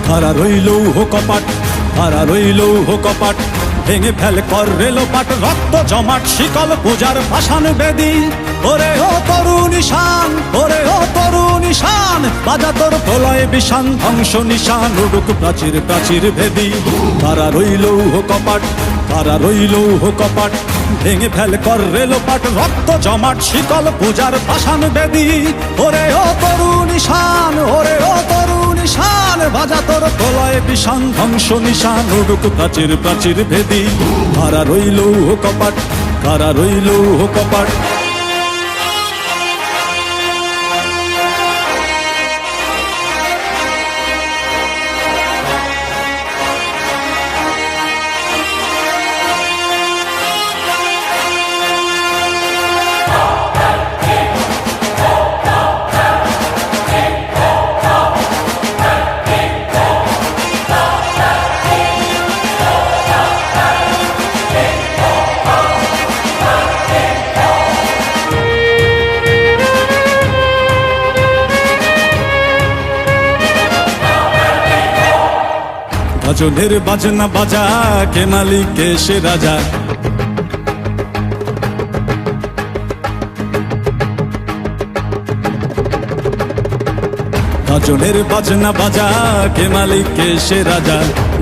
খাড়া রইল কপাট, খাড়া রইল কপাট, ভেঙে ফেল কর রেলোপাট, রক্ত জমাট শিকল পূজার পাষাণ বেদী। ওরে ও তরুণ ঈশান, ওরে ও তরুণ ঈশান, বাজা তোর প্রলয় বিষান, ধ্বংস নিশান উডুক প্রাচীর প্রাচীর ভেদী। খাড়া রইল কপাট, খাড়া রইল কপাট, ভেঙে ফেল কর রেলোপাট, রক্ত জমাট শিকল পূজার পাষাণ বেদী। ওরে ও তরুণ ঈশান, ওরে ও তরুণ ঈশান, বাজা তোর প্রলয় বিষান, ধ্বংস নিশান উডুক প্রাচীর প্রাচীর ভেদী। খাড়া রইল কপাট, খাড়া রইল কপাট। ভজনের বাজনা বাজা, কে মালিক কে সে রাজা। ভজনের বাজনা বাজা, কে মালিক কে সে রাজা।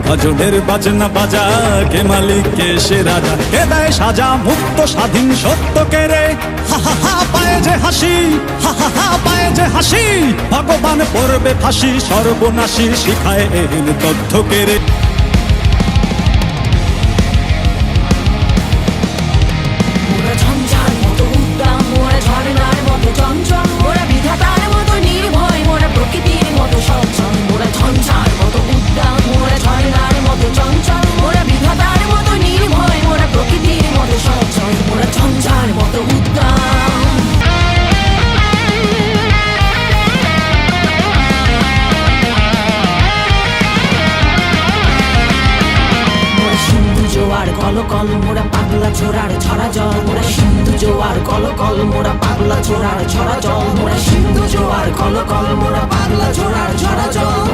ভজনের বাজনা বাজা, কে মালিক কে সে রাজা। কে দেয় সাজা মুক্ত স্বাধীন সত্য কে রে, হা হা হা পায়ে যে হাসি, হা হা হা পায়ে যে হাসি। ভগবান পড়বে ফাঁসি, সর্বনাশী শিখায় এহীন তথ্য কে রে। কল মোরা পাগলা ছোড়ার ছড়া জল, মোরা সিন্ধু জোয়ার কল কল মোরা পাগলা ছোড়ার ছড়া জল, মোরা সিন্ধু জোয়ার কল কল মোরা পাগলা ছোড়ার ছড়া জল।